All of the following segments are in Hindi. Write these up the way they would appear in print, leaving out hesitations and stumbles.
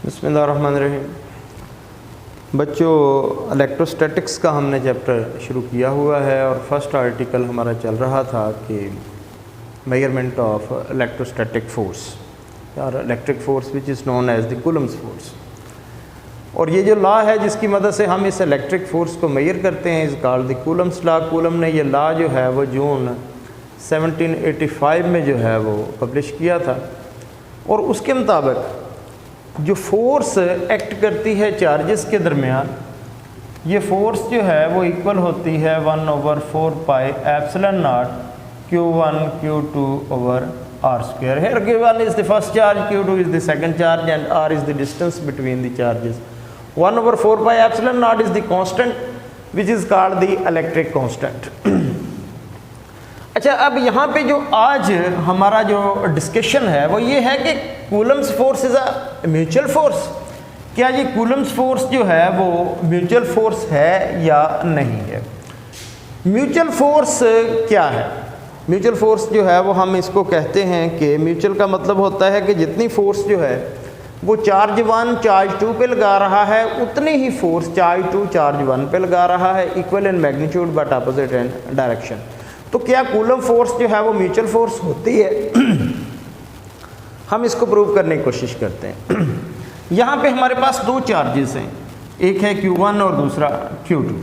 बिस्मिल्लाहिर्रहमानिर्रहीम। बच्चों, इलेक्ट्रोस्टैटिक्स का हमने चैप्टर शुरू किया हुआ है और फर्स्ट आर्टिकल हमारा चल रहा था कि मेजरमेंट ऑफ इलेक्ट्रोस्टैटिक फोर्स और electric force which is known as the Coulomb's force. और ये जो लॉ है जिसकी मदद से हम इस इलेक्ट्रिक फोर्स को मेजर करते हैं इस called the Coulomb's law. Coulomb ने ये लॉ जो है वो जून 1785 में जो है वो पब्लिश किया था और उसके मुताबिक जो फोर्स एक्ट करती है चार्जेस के दरमियान, ये फोर्स जो है वो इक्वल होती है 1/4 pi epsilon naught Q1 Q2 over r square. Here Q1 is the first charge, Q2 is the second charge and r is the distance between the charges. 1/4 pi epsilon naught is the constant which is called the electric constant. अच्छा, अब यहाँ पे जो आज हमारा जो डिस्कशन है वो ये है कि Coulomb's force is a mutual force. क्या ये कूलम्स फोर्स जो है वो म्यूचुअल फोर्स है या नहीं है? म्यूचुअल फोर्स क्या है? म्यूचुअल फोर्स जो है वो हम इसको कहते हैं कि म्यूचुअल का मतलब होता है कि जितनी फोर्स जो है वो चार्ज 1 चार्ज 2 पे लगा रहा है उतनी ही फोर्स चार्ज 2 चार्ज 1 पे लगा रहा है, equal in magnitude but opposite in direction. तो क्या कूलम फोर्स जो है वो म्यूचुअल फोर्स होती है? हम इसको प्रूव करने की कोशिश करते हैं। यहाँ पे हमारे पास दो चार्जेस हैं, एक है Q1 और दूसरा Q2।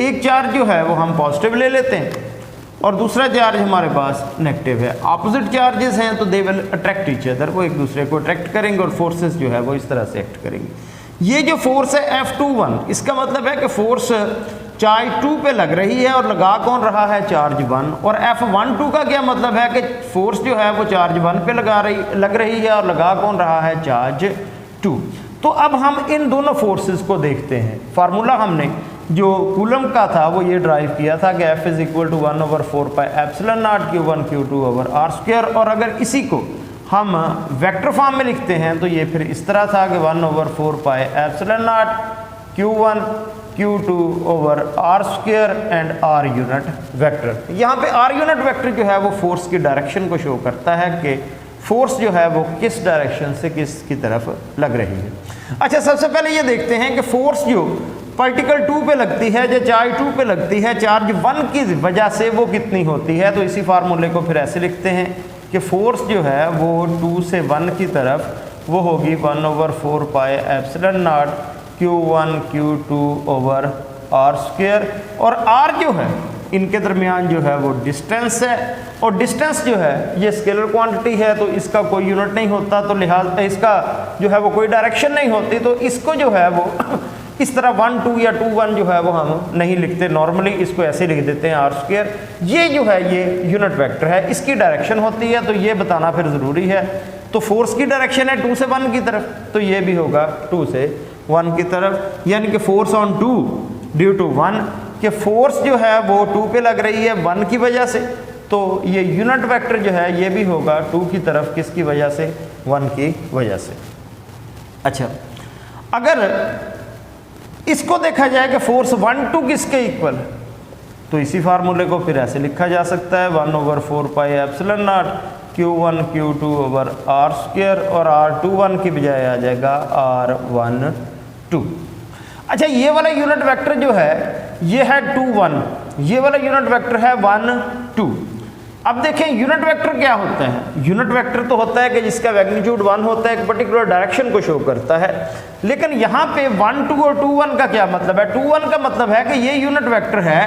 एक चार्ज जो है वो हम पॉजिटिव ले लेते हैं और दूसरा चार्ज हमारे पास नेगेटिव है। ऑपोजिट चार्जेस हैं तो they will attract each other, वो एक दूसरे को अट्रैक्ट करेंगे और फोर्सेस जो है वो इस तरह से एक्ट करेंगे। ये जो फोर्स है F21, इसका मतलब है कि फोर्स चार्ज 2 पे लग रही है और लगा कौन रहा है? चार्ज 1। और F12 का क्या मतलब है कि फोर्स जो है वो चार्ज 1 पे लग रही है और लगा कौन रहा है? चार्ज 2। तो अब हम इन दोनों फोर्सेस को देखते हैं। फार्मूला हमने जो कूलम का था वो ये ड्राइव किया था कि F is equal to 1/4 pi epsilon naught Q1 Q2 over r square. और अगर इसी को हम वेक्टर फॉर्म में लिखते हैं तो ये फिर इस तरह था कि 1/4 pi epsilon naught Q1 Q2 over r square and r unit vector. यहाँ पे r यूनिट वेक्टर जो है वो फोर्स की डायरेक्शन को शो करता है कि फोर्स जो है वो किस डायरेक्शन से किसकी तरफ लग रही है। अच्छा, सबसे पहले ये देखते हैं कि फोर्स जो पार्टिकल 2 पे लगती है जो चार्ज 2 पे लगती है चार्ज 1 की वजह से वो कितनी होती है। तो इसी फार्मूले को फिर ऐसे लिखते हैं कि फोर्स जो है वो 2 से 1 की तरफ वो होगी 1/4 pi epsilon naught Q1 Q2 over r square. और r जो है इनके दरमियान जो है वो डिस्टेंस है और डिस्टेंस जो है ये स्केलर क्वांटिटी है तो इसका कोई यूनिट नहीं होता, तो लिहाजा इसका जो है वो कोई डायरेक्शन नहीं होती। तो इसको जो है वो इस तरह 1 2 या 2 1 जो है वो हम नहीं लिखते, नॉर्मली इसको ऐसे लिख देते हैं r स्क्वायर। ये जो है ये यूनिट वेक्टर है, इसकी डायरेक्शन होती है तो ये बताना फिर ज़रूरी है। तो फोर्स की डायरेक्शन है 2 से 1 की तरफ, तो ये भी होगा 2 से 1 की तरफ, यानी कि फोर्स ऑन 2 ड्यू टू 1 कि फोर्स जो है वो 2 पे लग रही है 1 की वजह से। तो ये यूनिट वेक्टर जो है ये भी होगा 2 की तरफ, किसकी वजह से? 1 की वजह से। अच्छा, अगर इसको देखा जाए कि फोर्स 1 2 किसके इक्वल, तो इसी फार्मूले को फिर ऐसे लिखा जा सकता है 1/4 pi epsilon naught Q1 Q2 over r square और r21 की बजाय आ जाएगा r12। अच्छा, ये वाला यूनिट वेक्टर जो है ये है 2 1, ये वाला यूनिट वेक्टर है 1 2। अब देखें यूनिट वेक्टर क्या होता है? यूनिट वेक्टर तो होता है कि जिसका मैग्नीट्यूड 1 होता है, एक पर्टिकुलर डायरेक्शन को शो करता है। लेकिन यहाँ पे 1 2 और 2 1 का क्या मतलब है? 2 1 का मतलब है कि ये यूनिट वेक्टर है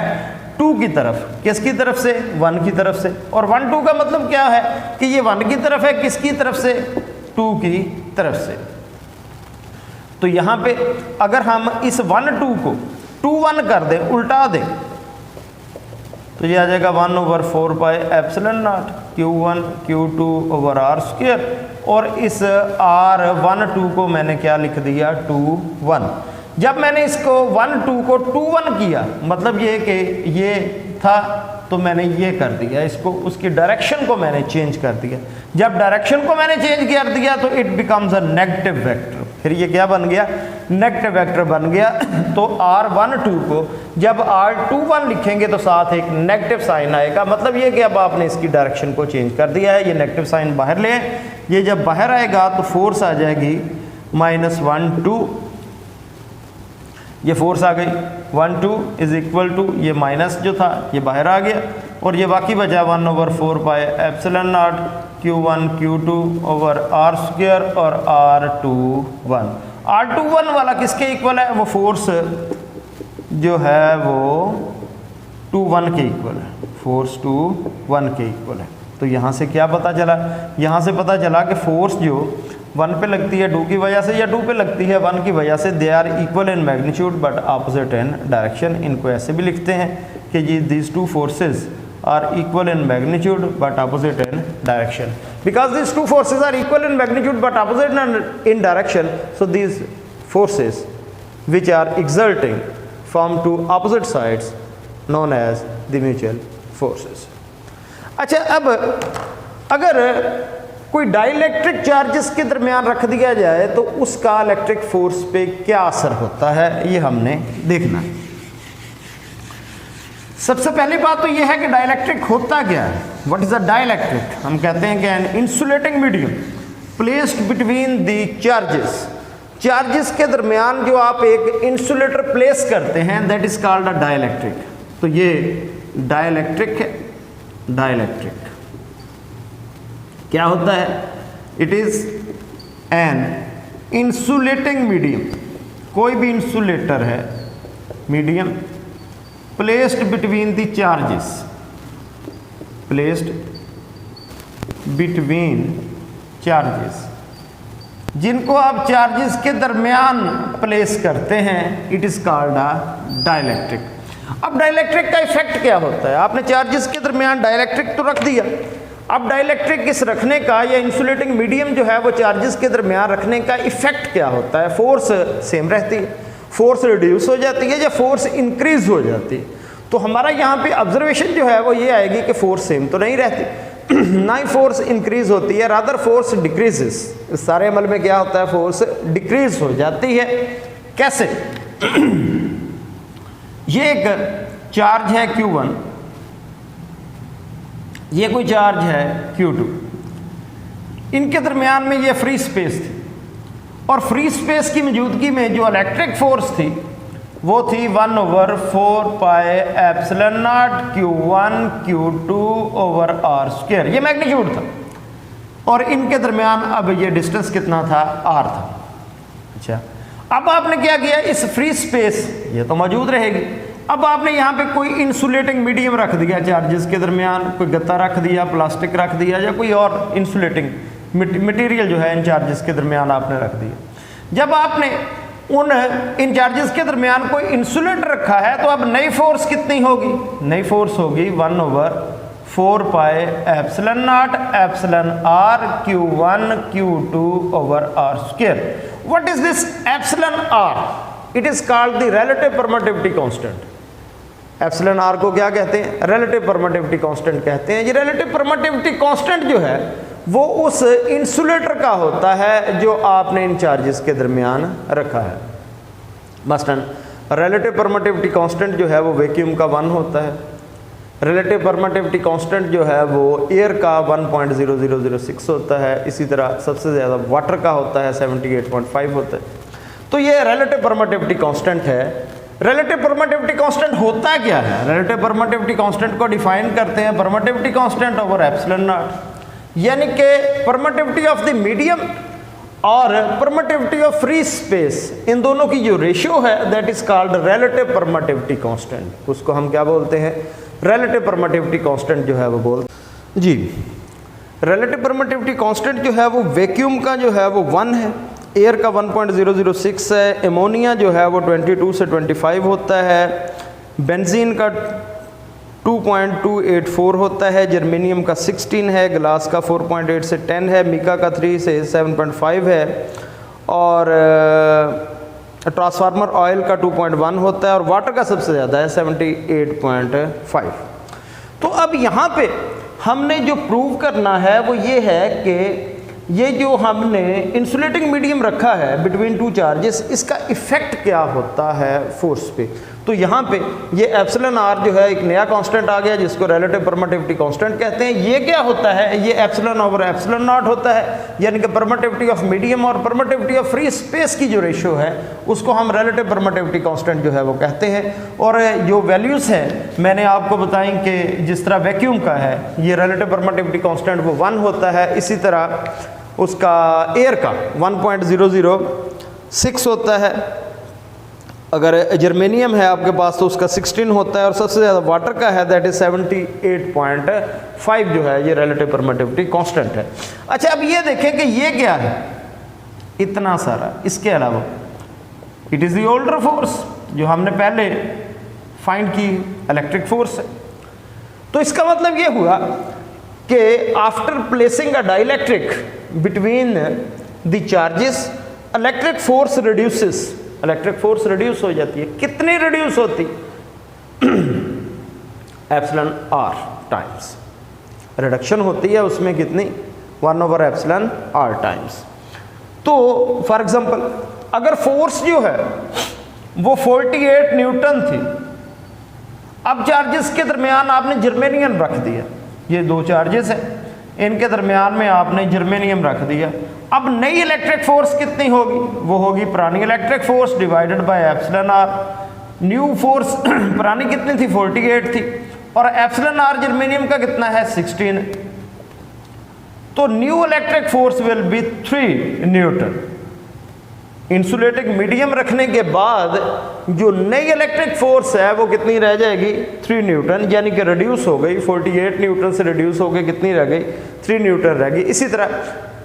2 की तरफ, किसकी तरफ से? 1 की तरफ से। और 1 2 का मतलब क्या है कि ये 1 की तरफ है, किसकी तरफ से? 2 की तरफ से। तो यहाँ पे अगर हम इस 1 2 को 2 1 कर दें, उल्टा दें, तो ये आ जाएगा 1/4 pi epsilon naught Q1 Q2 over r square. और इस r12 को मैंने क्या लिख दिया? 2 1। जब मैंने इसको 1 2 को 2 1 किया, मतलब ये कि ये था तो मैंने ये कर दिया, इसको उसकी डायरेक्शन को मैंने चेंज कर दिया। जब डायरेक्शन को मैंने चेंज कर दिया तो it becomes a negative vector. फिर ये क्या बन गया? नेगेटिव वेक्टर बन गया। तो r12 को जब r21 लिखेंगे तो साथ एक नेगेटिव साइन आएगा, मतलब ये कि अब आपने इसकी डायरेक्शन को चेंज कर दिया है। ये नेगेटिव साइन बाहर ले, ये जब बाहर आएगा तो फोर्स आ जाएगी -1 2, ये फोर्स आ गई 1 2 इज इक्वल टू ये माइनस जो था ये बाहर आ गया, और ये बाकी बचा 1/4 pi epsilon naught Q1 Q2 over R square और R21। R21 वाला किसके इक्वल है? वो फोर्स जो है वो 2 1 के इक्वल है, फोर्स 2 1 के इक्वल है। तो यहाँ से क्या पता चला? यहाँ से पता चला कि फोर्स जो 1 पे लगती है 2 की वजह से या 2 पे लगती है 1 की वजह से, they are equal in magnitude but opposite in direction. इनको ऐसे भी लिखते हैं कि जी these two forces are equal in magnitude but opposite in direction. Because these two forces are equal in magnitude but opposite in direction, so these forces which are exerting from two opposite sides known as the mutual forces. अच्छा, अब अगर कोई डाइलेक्ट्रिक चार्जेस के दरमियान रख दिया जाए तो उसका इलेक्ट्रिक फोर्स पे क्या असर होता है, ये हमने देखना है। सबसे पहली बात तो यह है कि डाइलेक्ट्रिक होता क्या है। What is a dielectric? हम कहते हैं कि an insulating medium placed between the charges, charges के दरमियान जो आप एक इंसुलेटर प्लेस करते हैं, that is called a dielectric. तो ये डाइलेक्ट्रिक है। डाइलेक्ट्रिक क्या होता है? It is an insulating medium, कोई भी इंसुलेटर है medium placed between the charges, placed between charges, जिनको आप चार्जेस के दरमियान प्लेस करते हैं, it is called a dielectric. अब डाइलेक्ट्रिक का इफेक्ट क्या होता है? आपने चार्जेस के दरमियान डाइलेक्ट्रिक तो रख दिया, अब डाइलेक्ट्रिक इस रखने का या इंसुलेटिंग मीडियम जो है वो चार्जेस के दरमियान रखने का इफेक्ट क्या होता है? फोर्स सेम रहती है, फोर्स रिड्यूस हो जाती है या फोर्स इंक्रीज हो जाती है। तो हमारा यहाँ पे ऑब्जर्वेशन जो है वो ये आएगी कि फोर्स सेम तो नहीं रहती ना ही फोर्स इंक्रीज होती है, रादर फोर्स डिक्रीजेस। इस सारे अमल में क्या होता है? फोर्स डिक्रीज हो जाती है। कैसे? ये एक चार्ज है Q1, ये कोई चार्ज है Q2, इनके दरमियान में ये फ्री स्पेस थी, और फ्री स्पेस की मौजूदगी में जो इलेक्ट्रिक फोर्स थी वो थी 1/4 pi epsilon naught Q1 Q2 over R square. ये मैग्नीट्यूड था, और इनके दरमियान अब ये डिस्टेंस कितना था? R था। अच्छा, अब आपने क्या किया? इस फ्री स्पेस ये तो मौजूद रहेगी, अब आपने यहाँ पे कोई इंसुलेटिंग मीडियम रख दिया चार्जेस के दरमियान, कोई गत्ता रख दिया, प्लास्टिक रख दिया, या कोई और इंसुलेटिंग मटेरियल जो है इन चार्जेस के दरमियान आपने रख दिया। जब आपने इन चार्जेस के दरमियान कोई इंसुलेटर रखा है तो अब नई फोर्स कितनी होगी? नई फोर्स होगी 1/4 pi epsilon not epsilon R Q1 Q2 over R square. What is this epsilon R? It is called the relative permittivity constant. Epsilon R को क्या कहते हैं? रिलेटिव परमिटिविटी कांस्टेंट कहते हैं। ये रिलेटिव परमिटिविटी कांस्टेंट जो है वो उस इंसुलेटर का होता है जो आपने इन चार्जेस के दरमियान रखा है। मसलन रिलेटिव परमिटिविटी कांस्टेंट जो है वो वैक्यूम का 1 होता है, रिलेटिव परमिटिविटी कांस्टेंट जो है वो एयर का 1.0006 होता है, इसी तरह सबसे ज़्यादा वाटर का होता है 78.5 होता है। तो ये रिलेटिव परमिटिविटी कांस्टेंट है। रिलेटिव परमिटिविटी कांस्टेंट होता क्या है? रिलेटिव परमिटिविटी कांस्टेंट को डिफाइन करते हैं permittivity constant over epsilon not, यानी कि परमिटिविटी ऑफ द मीडियम और परमिटिविटी ऑफ फ्री स्पेस, इन दोनों की जो रेशियो है that is called relative permittivity constant. उसको हम क्या बोलते हैं? रिलेटिव परमिटिविटी कांस्टेंट जो है वो बोलते जी। रिलेटिव परमिटिविटी कांस्टेंट जो है वो वैक्यूम का जो है वो 1 है, एयर का 1.006 है, एमोनिया जो है वो 22 से 25 होता है, बेंजीन का 2.284 होता है, जर्मेनियम का 16 है, ग्लास का 4.8 से 10 है, मिका का 3 से 7.5 है, और ट्रांसफार्मर ऑयल का 2.1 होता है, और वाटर का सबसे ज़्यादा है 78.5। तो अब यहाँ पे हमने जो प्रूव करना है वो ये है कि ये जो हमने इंसुलेटिंग मीडियम रखा है बिटवीन टू चार्जेस, इसका इफेक्ट क्या होता है फोर्स पे। तो तो यहाँ पे ये एप्सिलॉन आर जो है एक नया कांस्टेंट आ गया जिसको रिलेटिव परमिटिविटी कांस्टेंट कहते हैं। ये क्या होता है, ये एप्सिलॉन ओवर एप्सिलॉन नॉट होता है, यानी कि परमिटिविटी ऑफ मीडियम और परमिटिविटी ऑफ फ्री स्पेस की जो रेशियो है उसको हम रिलेटिव परमिटिविटी कांस्टेंट जो है वो कहते हैं। और जो वैल्यूज़ हैं मैंने आपको बताई कि जिस तरह वैक्यूम का है ये रिलेटिव परमिटिविटी कांस्टेंट वो 1 होता है, इसी तरह उसका एयर का 1.006 होता है, अगर जर्मेनियम है आपके पास तो उसका 16 होता है, और सबसे ज़्यादा वाटर का है दैट इज़ 78.5 जो है ये रिलेटिव परमिटिविटी कांस्टेंट है। अच्छा अब ये देखें कि ये क्या है, इतना सारा, इसके अलावा it is the older force जो हमने पहले फाइंड की इलेक्ट्रिक फोर्स है। तो इसका मतलब ये हुआ कि after placing a dielectric between the charges electric force reduces, electric force reduce हो जाती है। कितनी रिड्यूस होती? एप्सिलॉन आर टाइम्स रिडक्शन होती है उसमें, कितनी? 1 ओवर एप्सिलॉन आर टाइम्स। तो फॉर एग्जांपल अगर फोर्स जो है वो 48 न्यूटन थी, अब चार्जेस के दरमियान आपने जर्मेनियम रख दिया, ये दो चार्जेस हैं इनके दरमियान में आपने जर्मेनियम रख दिया। अब नई इलेक्ट्रिक फोर्स कितनी होगी? वो होगी पुरानी electric force divided by epsilon R. New force पुरानी कितनी थी? 48 थी, और एप्सिलॉन आर जर्मेनियम का कितना है? 16। तो new electric force will be 3 Newton. Insulating medium रखने के बाद जो नई इलेक्ट्रिक फोर्स है वो कितनी रह जाएगी? 3 न्यूटन, यानी कि रिड्यूस हो गई, 48 न्यूटन से रिड्यूस होकर कितनी रह गई? 3 न्यूटन रह गई। इसी तरह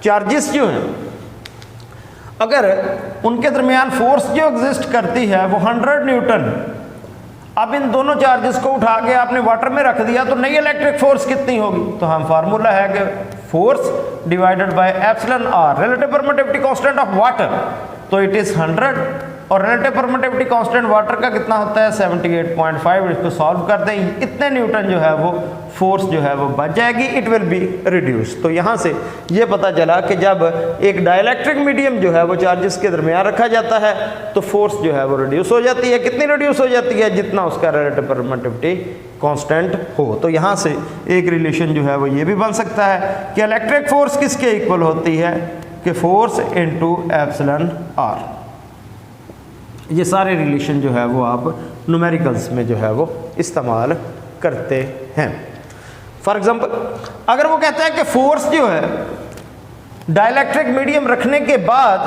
चार्जेस जो हैं अगर उनके दरमियान फोर्स जो एग्जिस्ट करती है वो 100 न्यूटन, अब इन दोनों चार्जेस को उठा के आपने वाटर में रख दिया तो नई इलेक्ट्रिक फोर्स कितनी होगी? तो हम फार्मूला है कि force divided by epsilon R, relative permittivity constant of water, तो इट इज 100, और रिलेटिव परमिटिविटी कांस्टेंट वाटर का कितना होता है? 78.5। इसको सॉल्व कर दें, इतने न्यूटन जो है वो फोर्स जो है वो बच जाएगी, इट विल बी रिड्यूस। तो यहाँ से ये पता चला कि जब एक डाइलेक्ट्रिक मीडियम जो है वो चार्जेस के दरमियान रखा जाता है तो फोर्स जो है वो रिड्यूस हो जाती है। कितनी रिड्यूस हो जाती है? जितना उसका रिलेटिव परमिटिविटी कांस्टेंट हो। तो यहाँ से एक रिलेशन जो है वो ये भी बन सकता है कि इलेक्ट्रिक फोर्स किसके इक्वल होती है? कि फोर्स इनटू एप्सिलॉन आर। ये सारे रिलेशन जो है वो आप न्यूमेरिकल्स में जो है वो इस्तेमाल करते हैं। फॉर एग्जांपल अगर वो कहता है कि फोर्स जो है डाइलेक्ट्रिक मीडियम रखने के बाद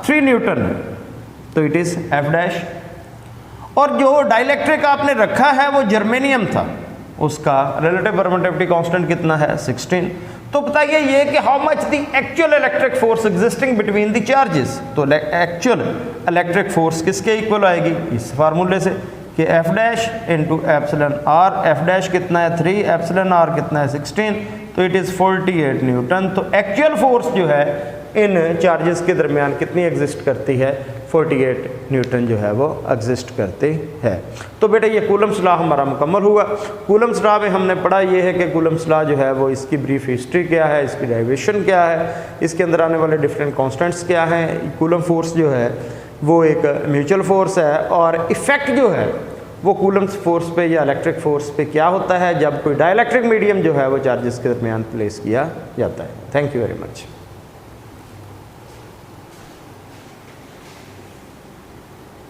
3 न्यूटन है, तो इट इज एफ डैश, और जो डाइलेक्ट्रिक आपने रखा है वो जर्मेनियम था, उसका रिलेटिव परमिटिविटी कांस्टेंट कितना है? 16। तो बताइए ये कि how much the actual electric force existing between the charges. तो एक्चुअल इलेक्ट्रिक फोर्स किसके इक्वल आएगी? इस फार्मूले से कि F dash into epsilon R. F dash कितना है? 3, एप्सिलॉन आर कितना है? 16, तो इट इज़ 48 न्यूटन। तो एक्चुअल फोर्स जो है इन चार्जेस के दरमियान कितनी एग्जिस्ट करती है? 48 न्यूटन जो है वो एग्जिस्ट करते हैं। तो बेटा ये कूलम्स लॉ हमारा मुकम्मल हुआ। कूलम्स लॉ में हमने पढ़ा ये है कि कूलम्स लॉ जो है वो इसकी ब्रीफ हिस्ट्री क्या है, इसकी डेरिवेशन क्या है, इसके अंदर आने वाले डिफरेंट कांस्टेंट्स क्या हैं। कूलम फोर्स जो है वो एक म्यूचुअल फोर्स है, और इफ़ेक्ट जो है वो कूलम्स फोर्स पे या इलेक्ट्रिक फोर्स पे क्या होता है जब कोई डाइलेक्ट्रिक मीडियम जो है वो चार्जेस के दरमियान प्लेस किया जाता है। Thank you very much.